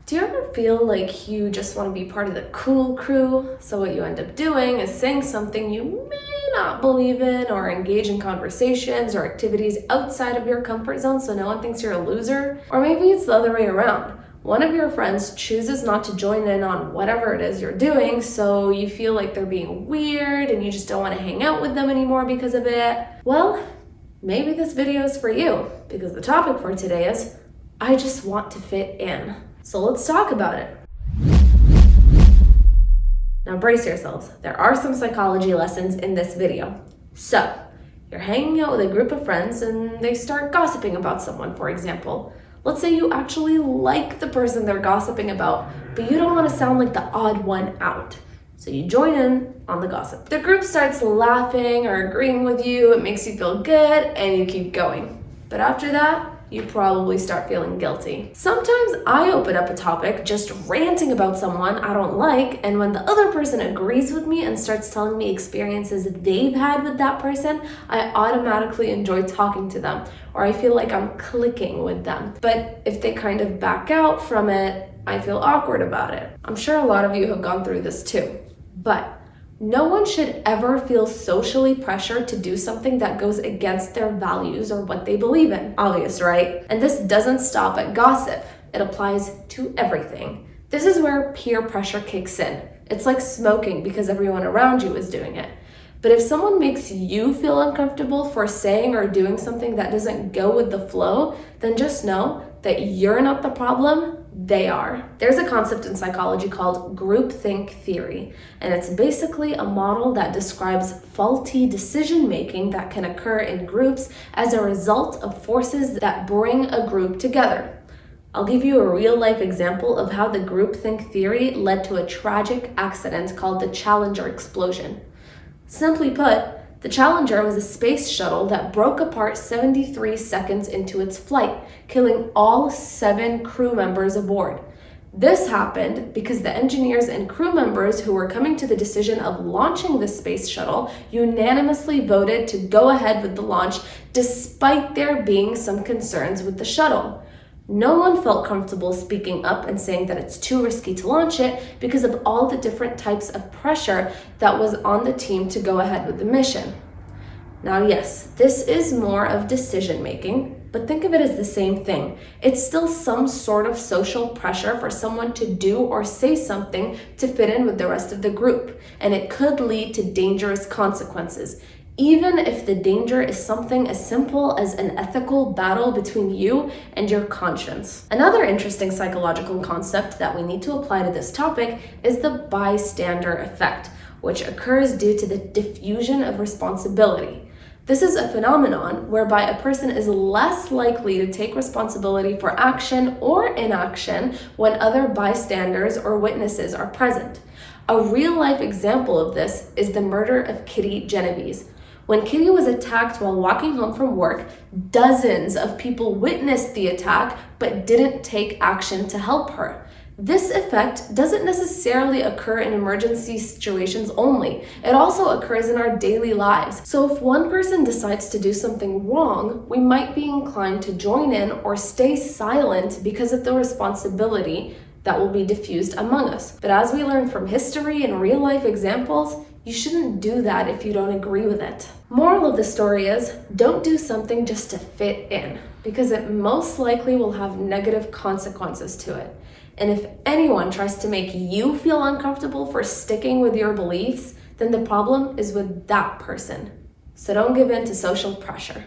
Do you ever feel like you just want to be part of the cool crew? So what you end up doing is saying something you may not believe in or engage in conversations or activities outside of your comfort zone so no one thinks you're a loser? Or maybe it's the other way around. One of your friends chooses not to join in on whatever it is you're doing, so you feel like they're being weird and you just don't want to hang out with them anymore because of it. Well, maybe this video is for you, because the topic for today is, I just want to fit in. So let's talk about it. Now brace yourselves. There are some psychology lessons in this video. So, you're hanging out with a group of friends and they start gossiping about someone, for example. Let's say you actually like the person they're gossiping about, but you don't want to sound like the odd one out. So you join in on the gossip. The group starts laughing or agreeing with you, it makes you feel good, and you keep going. But after that, you probably start feeling guilty. Sometimes I open up a topic just ranting about someone I don't like, and when the other person agrees with me and starts telling me experiences they've had with that person, I automatically enjoy talking to them, or I feel like I'm clicking with them. But if they kind of back out from it, I feel awkward about it. I'm sure a lot of you have gone through this too. But no one should ever feel socially pressured to do something that goes against their values or what they believe in. Obvious, right? And this doesn't stop at gossip. It applies to everything. This is where peer pressure kicks in. It's like smoking because everyone around you is doing it. But if someone makes you feel uncomfortable for saying or doing something that doesn't go with the flow, then just know that you're not the problem, they are. There's a concept in psychology called groupthink theory, and it's basically a model that describes faulty decision-making that can occur in groups as a result of forces that bring a group together. I'll give you a real-life example of how the groupthink theory led to a tragic accident called the Challenger explosion. Simply put, the Challenger was a space shuttle that broke apart 73 seconds into its flight, killing all 7 crew members aboard. This happened because the engineers and crew members who were coming to the decision of launching the space shuttle unanimously voted to go ahead with the launch despite there being some concerns with the shuttle. No one felt comfortable speaking up and saying that it's too risky to launch it because of all the different types of pressure that was on the team to go ahead with the mission. Now, yes, this is more of decision making, but think of it as the same thing. It's still some sort of social pressure for someone to do or say something to fit in with the rest of the group, and it could lead to dangerous consequences. Even if the danger is something as simple as an ethical battle between you and your conscience. Another interesting psychological concept that we need to apply to this topic is the bystander effect, which occurs due to the diffusion of responsibility. This is a phenomenon whereby a person is less likely to take responsibility for action or inaction when other bystanders or witnesses are present. A real-life example of this is the murder of Kitty Genovese. When Kitty was attacked while walking home from work, dozens of people witnessed the attack but didn't take action to help her. This effect doesn't necessarily occur in emergency situations only. It also occurs in our daily lives. So if one person decides to do something wrong, we might be inclined to join in or stay silent because of the responsibility that will be diffused among us. But as we learn from history and real-life examples, you shouldn't do that if you don't agree with it. Moral of the story is, don't do something just to fit in, because it most likely will have negative consequences to it. And if anyone tries to make you feel uncomfortable for sticking with your beliefs, then the problem is with that person. So don't give in to social pressure.